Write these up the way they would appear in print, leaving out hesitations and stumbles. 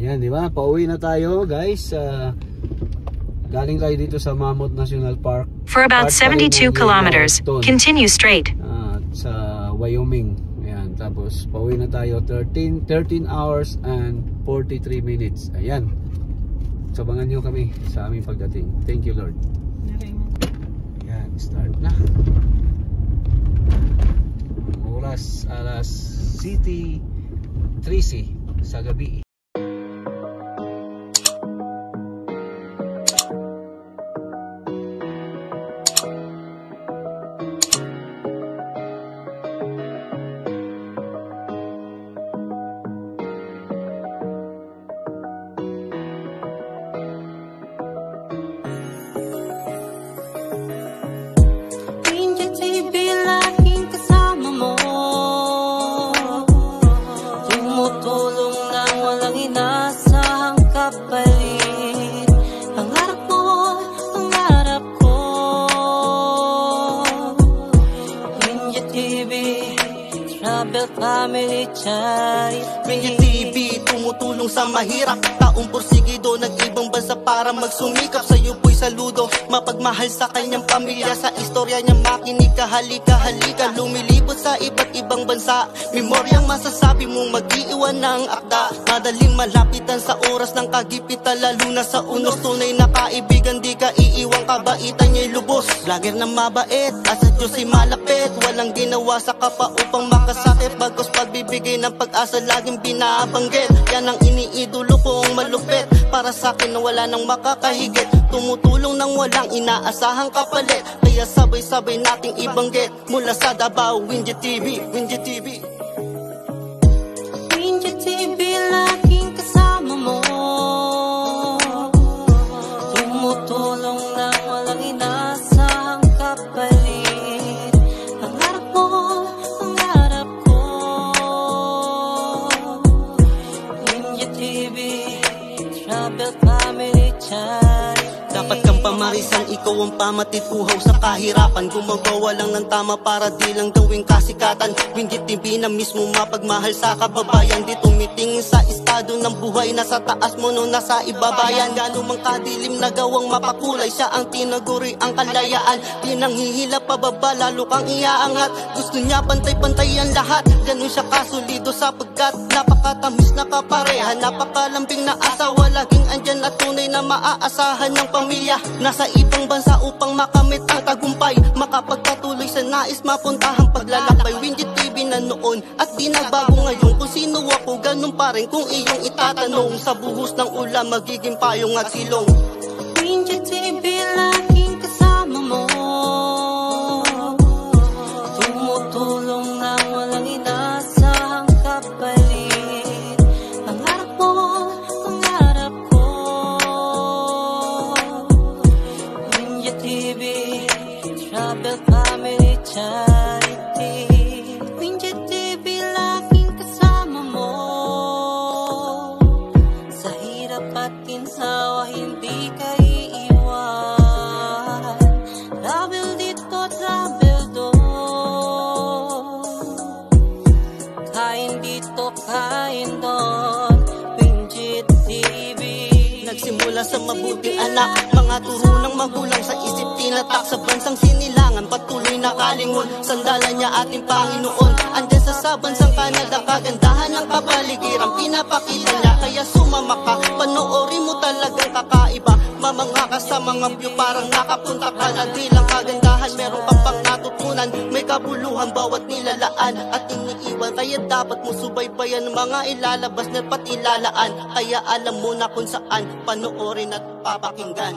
Ayan, di ba? Pauwi na tayo, guys. Galing tayo dito sa Mammoth National Park. For about 72 kilometers, continue straight. Sa Wyoming. Ayan, tapos pauwi na tayo 13 hours and 43 minutes. Ayan. Sabangan nyo kami sa aming pagdating. Thank you, Lord. Ayan, start na. Oras alas City 13 sa gabi. Ringgit TV, tumutulong sa mahirap. Taong porsigido, nag-ibang bansa para magsumikap. Sa'yo po'y saludo, mapagmahal sa kanyang pamilya. Sa istorya niya makinig ka, halika, halika. Lumilibot sa iba't ibang bansa. Memoryang masasabi mong mag-iiwan ng akda. Madaling malapitan sa oras ng kagipitan, lalo na sa unos. Tunay na kaibigan, di ka iiwang, kabaitan niya'y lubos. Vlogger na mabait, asa Diyos ay malapit. Walang ginawa sa kapwa upang makasakit, bagos pagbibigay ng pag-asa laging binabanggit. Yan ang iniidolo kong malupit, para sa akin na wala nang makakahigit. Tumutulong nang walang inaasahang kapalit, kaya sabay-sabay nating ibanggit. Mula sa Davao, Winji TV, Winji TV. Winji TV, laging kasama mo. Tumutulong nang walang inaasahang kapalit. Pangarap mo, pangarap ko. Winji TV, Travel Family Channel. Dapat kang pamarisan, ikaw ang pamatid, uhaw sa kahirapan. Gumagawa lang ng tama para di lang gawing kasikatan. Winji TV na mismo mapagmahal sa kababayan. Di tumitingin sa estado ng buhay, nasa taas mo no nasa ibabayan. Gano'n mang kadilim na gawang mapakulay, siya ang tinaguri ang kalayaan. Di nang hihila pababa, lalo kang iaangat. Gusto niya pantay-pantay ang lahat, gano'n siya kasulido sapagkat napakatamis na kapareha. Napakalambing na asawa, laging andyan at tunay na maaasahan ng pamilya. Nasa ibang bansa upang makamit ang tagumpay, makapagpatuloy sa nais mapuntahang paglalakbay. Winji TV na noon at di nagbago ngayon. Kung sino ako, ganun pa rin kung iyong itatanong. Sa buhos ng ulan, magiging payong at silong. Winji TV, laging kasama mo. Tumutulong nang walang inaasahang kapalit. Pangarap mo, pangarap ko. Winji TV, Travel Family Charity. Winji TV, laging kasama mo. Sa hirap at ginhawa, hindi ka iiwan. Travel dito, travel doon. Kain dito, kain doon. Winji TV. Nagsimula sa mabuting anak, mga turo ng magulang sa isip tinatak. Sa bansang sinilangan, patuloy na kalingon. Sandalan niya ating Panginoon. Andyan sa bansang Canada, kagandahan ng kapaligiran pinapakita niya. Kaya sumama ka, panoorin mo talagang kakaiba. Mamanga ka sa mga view, parang nakapunta ka na. Di lang kagandahan, meron kang pang natutunan. May kabuluhan bawat nilalaan at iniiwan. Kaya dapat mo subaybayan ng mga ilalabas na pati ilalaan. Kaya alam mo na kung saan panoorin at papakinggan.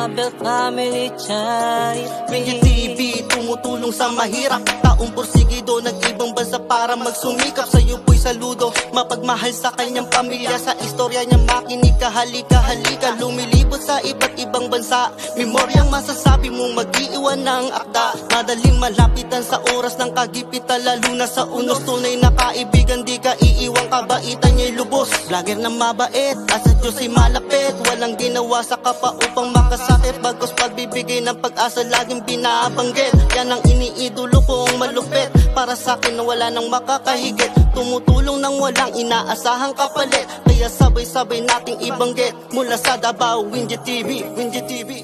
Travel Family Charity. Winggit TV, tumutulong sa mahirap. Taong porsigido, nag-ibang bansa para magsumikap. Sa'yo po'y saludo, mapagmahal sa kanyang pamilya. Sa istorya niya makinig ka, halika. Lumilibot sa iba't ibang bansa. Memoryang masasabi mong mag-iiwan ng akda. Madaling malapitan sa oras ng kagipitan, lalo na sa unos. Tunay na kaibigan, di ka iiwang, kabaitan niya'y lubos. Vlogger na mabait, at sa Diyos ay malapit. Walang ginawa sa kapwa upang makasakit. Bagos pagbibigay ng pag-asa, laging binabanggit. Yan ang iniidolo kong malupit. Para sa'kin na wala nang makakahigit. Tumutulong nang walang inaasahang kapalit. Kaya sabay-sabay nating ibanggit. Mula sa Davao, Winggit TV, Winggit TV.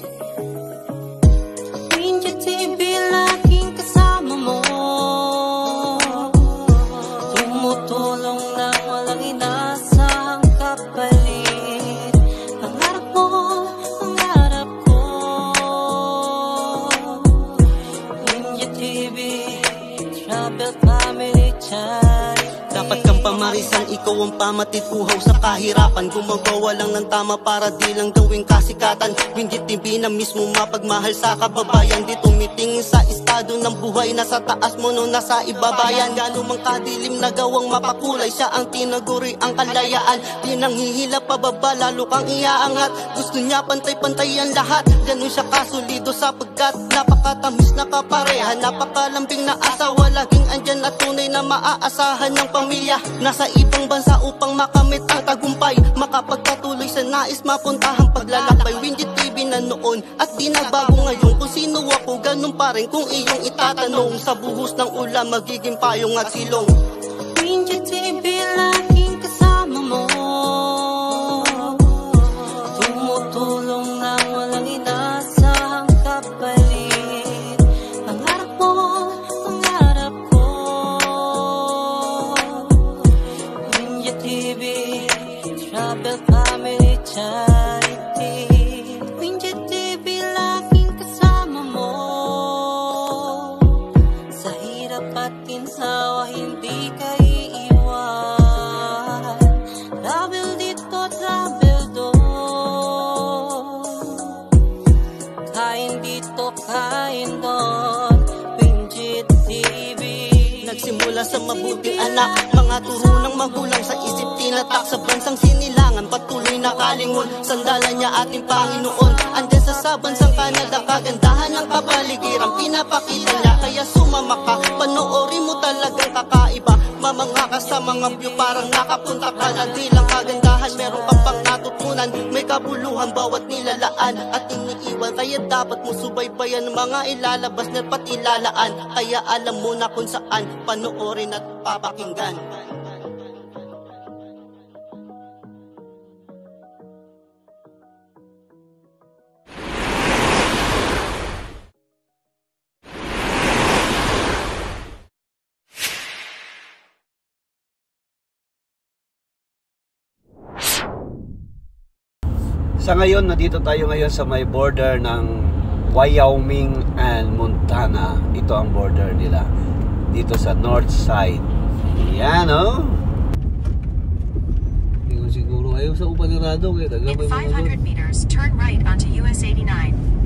Winggit TV, laging kasama mo. Tumutulong nang walang inaasahang kapalit. Pangarap mo, pangarap ko. Winggit TV, Travel Family Charity. Dapat kang pamarisan, ikaw ang pamatid, uhaw sa kahirapan. Gumagawa lang ng tama para di lang gawing kasikatan. Winggit TV na mismo mapagmahal sa kababayan. Di tumitingin sa estado ng buhay, nasa taas mo no nasa ibabayan. Gano'n mang kadilim na gawang mapakulay, siya ang tinaguri ang kalayaan. Di nang hihila pababa, lalo kang iaangat. Gusto niya pantay-pantay ang lahat. Gano'n siya kasulido sapagkat napakatamis na kapareha. Napakalambing na asawa, laging andyan at tunay na maaasahan ng pamilya. Nasa ibang bansa upang makamit ang tagumpay, makapagpatuloy sa nais mapuntahang paglalakbay. Winggit TV na noon at di nagbago ngayon. Kung sino ako, ganun pa rin kung iyong itatanong. Sa buhos ng ulan, magiging payong at silong. Winggit TV, laging kasama mo. Tumutulong nang walang inaasahang kapalit. Pangarap mo, pangarap ko. Winggit TV, Travel Family Charity. Winggit TV, laging kasama mo. Sa hirap at ginhawa, hindi ka iiwan. Travel dito, travel doon. Kain dito, kain doon. Winggit TV. Nagsimula sa mabuting anak, mga turo ng magulang, sa isip tinatak, sa bansang sinilangan, patuloy na kalingon. Sandalan niya ating Panginoon, andyan sa bansang Canada, kagandahan ng kapaligiran, pinapakita niya, kaya sumama ka, panoorin mo talagang kakaiba. Mamangha ka sa mga view, parang nakapunta ka na. Di lang kagandahan, meron kang pang natutunan. May kabuluhan bawat nilalaan at iniiwan, kaya dapat mo subaybayan mga ilalabas na pati ilalaan. Kaya alam mo na kung saan panoorin at papakinggan. Sa ngayon, nandito tayo ngayon sa may border ng Wyoming and Montana. Ito ang border nila dito sa north side. Yan, oh. Yung siguro ayaw sa upanirado. In 500 meters, turn right onto US 89.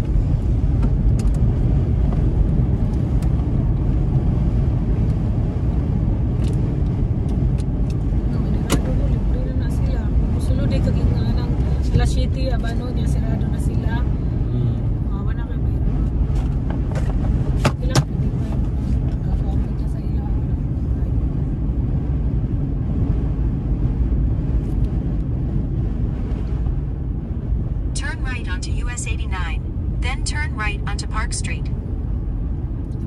City, abano niya, sirado na sila. Mawa na kayo mayroon. Ilang pwede mo yung nag-comment niya sa ilang. Turn right onto US 89. Then turn right onto Park Street.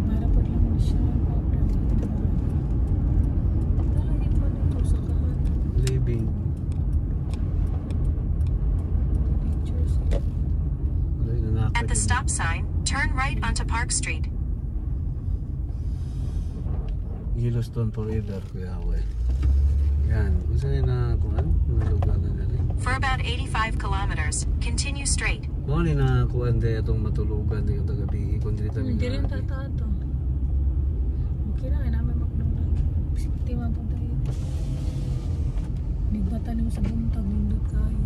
Para po lang mo siya. Nalagay po nito sa kahan. Living. At the stop sign, turn right onto Park Street. Yellowstone Forever, Kuya Awe. Yan. Kung saan na kuhan? Mga lugar na nila. For about 85 kilometers, continue straight. Mga na kuhan din itong matulugan din yung tagabi. Kung dito Hindi rin tatato. Okay na, namin magdunag. Sikti man po tayo. Nigbata niyo sa buntag, nindot kayo.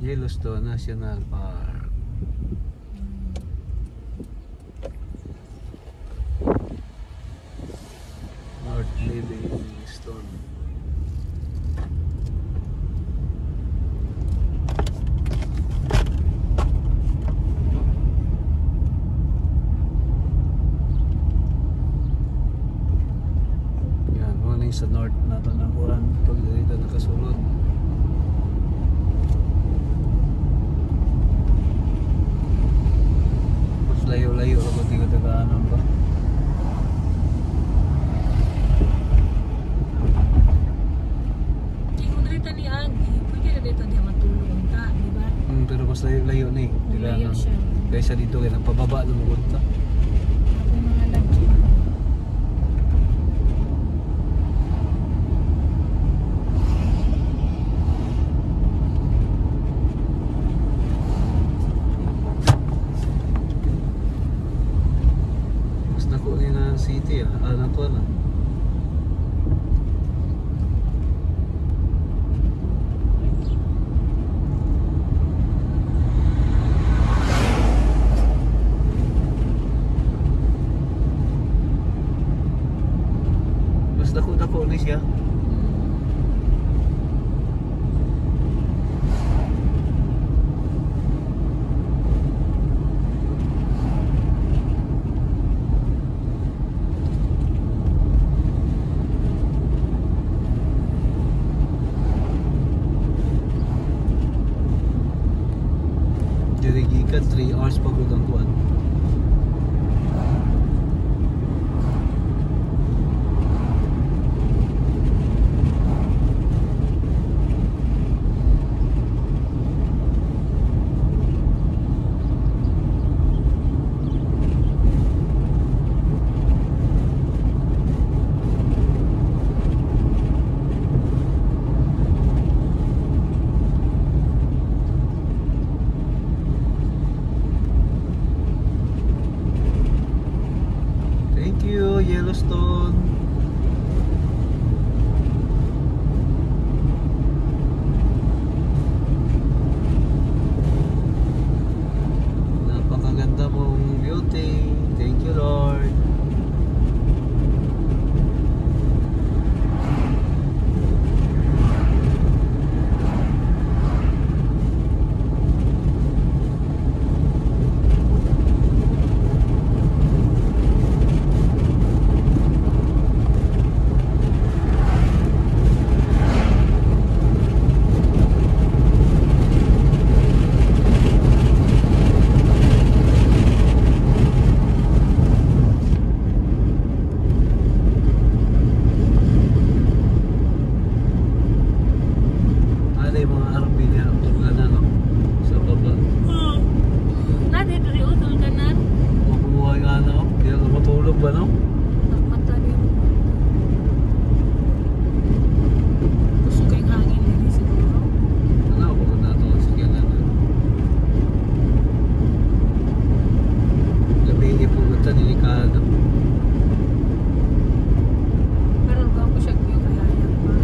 Yellowstone National Park. North Livingstone. Yan, morning sa north na ito na kuhan. Pag dito nakasulod. Mas layo-layo ako dito tagaanan ba? Ni Agi, pwede na dito niya matulong ka, di ba? Pero mas layo-layo na eh. Layo siya. Kaysa dito kaya nagpababa na magunta. Ako mga lagi. Mas nako ni na city ah. Anak ko na. Mas dako-dako ni siya. Diri gikan 3 hours pa gud ang kuan. Thank you, Yellowstone. Napakaganda mong beauty. Thank you, Lord. Ano yung mga RV niya? Tulad na, no? Sa baba. Nade diri utol kanan. Mabuhay nga, no? Hindi ako matulog ba, no? Mata rin. Gusto kayong hangin diri siguro. Ano ako na ito? Sige na. Gabi po ito delikado. Pero kung ko siya kaya yan pa.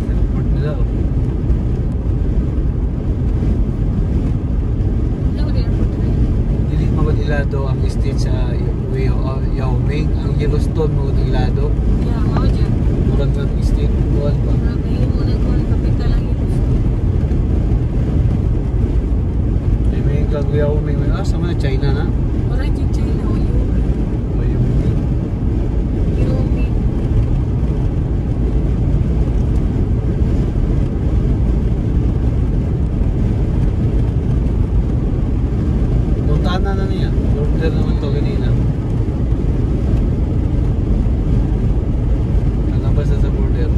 Airport nila, oh. Ano din po diri? Dili magod-ilado ang state sa Yao Ming. Ang Yellowstone magod-ilado. Ya, mao dyan. Murag ng state. Buwan ba? Grabe mo na kon kapital lang ito. May kag Yao Ming. Sa mga China na. Wala dyan China o yun. Wyoming. Yung Montana na niya. Border naman to kanina. Kalabas na sa border.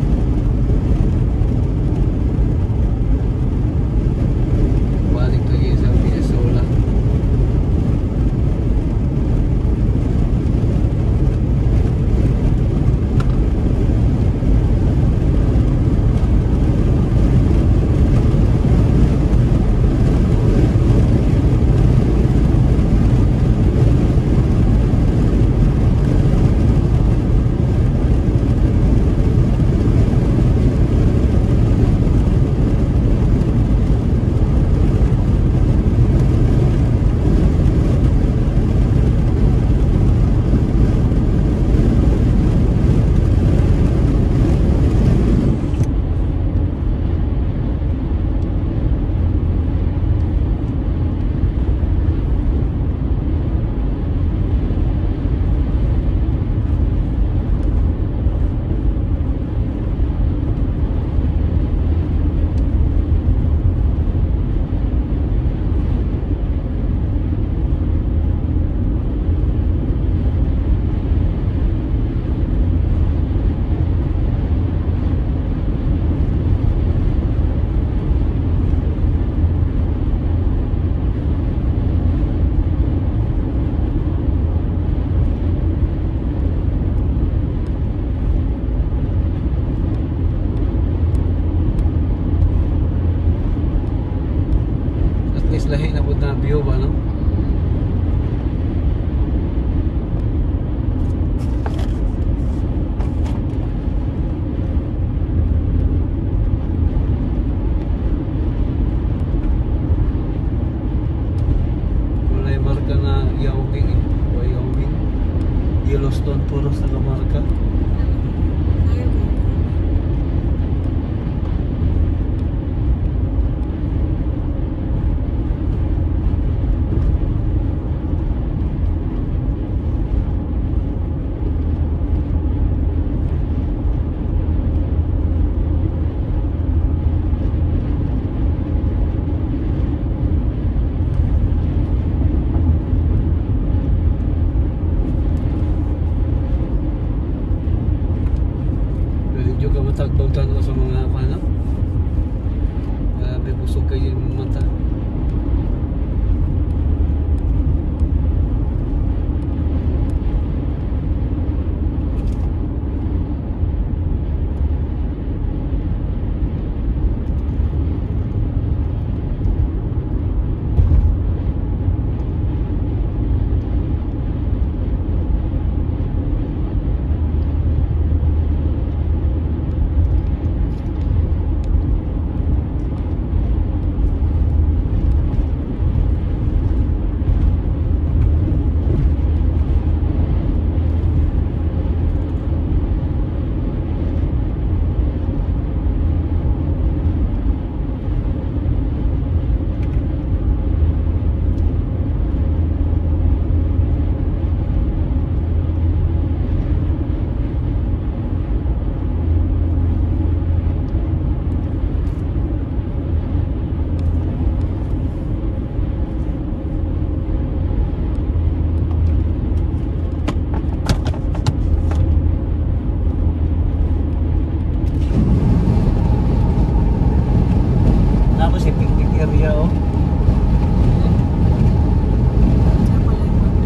Yellowstone puros nakamarka. Ayaw ko. Medyo ka matagbagtan ko sa mga ano. Grabe, busog kayo yung mata. Tapos yung picnic area oh. Kaya pala yung banda.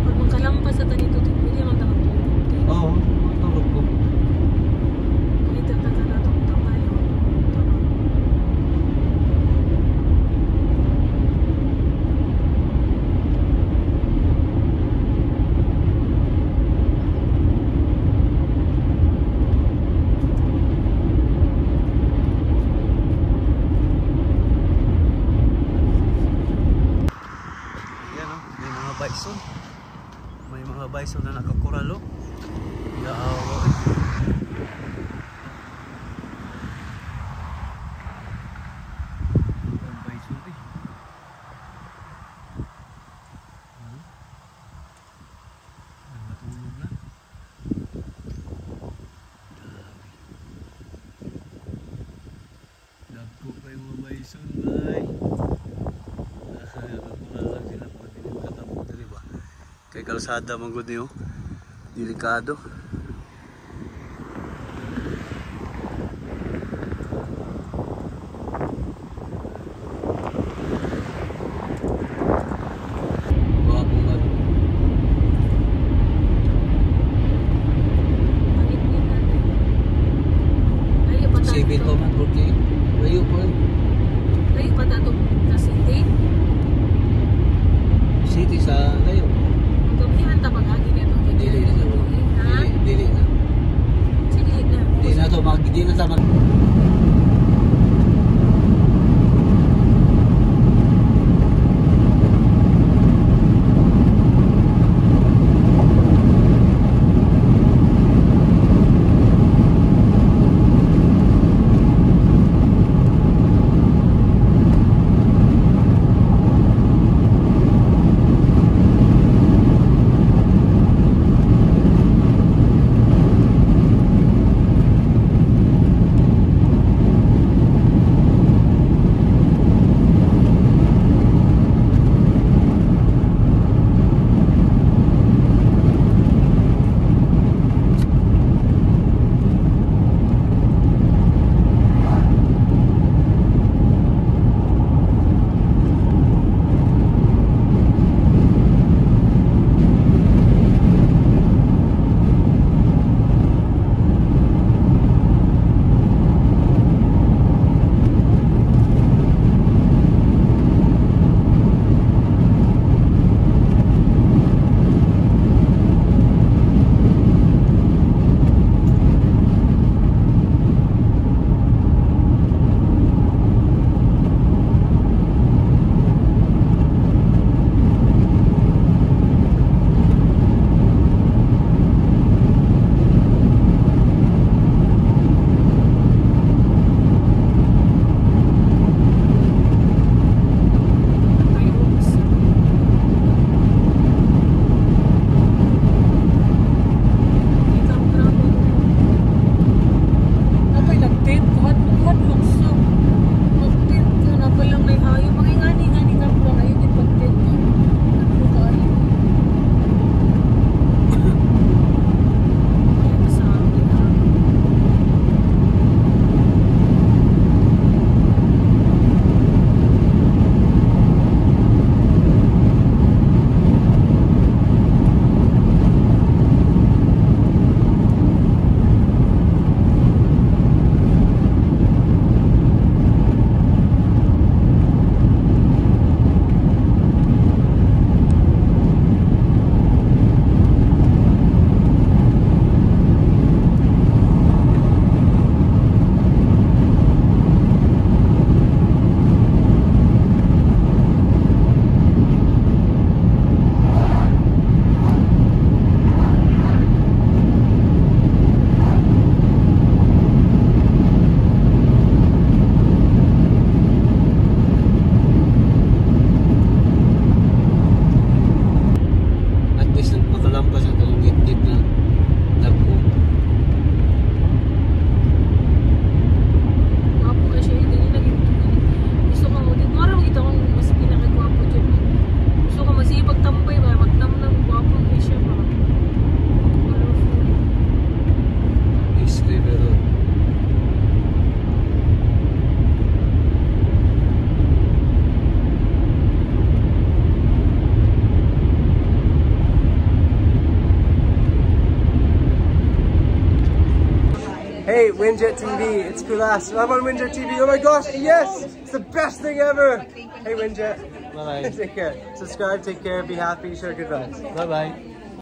Pag magkalampas sa tanito, hindi naman nakatulog. Oo, tulog ko. Kahit ang tatanatong tamay. Yan oh, may mga bison. May mga bison na nakakuralo. Yaawa eh. Ang bison eh. Natulog na. Dami. Dagko pa yung mga bison ay. Nakakuralo sila pag hindi makatapos dali ba? Kay kalsada man gud niyo. Delikado. Guwapo man. Pangit-ngit natin. Layo pa tayo. Sibin pa man porque layo po eh. Layo pa tayo sa city. City sa layo. Ang gabihan ta pag-agi nito. Dili Hey, Winjet TV, it's Kulas. I'm on Winjet TV. Oh my gosh, yes! It's the best thing ever! Hey, Winjet. Bye-bye. Take care. Subscribe, take care, be happy, share good vibes. Bye-bye.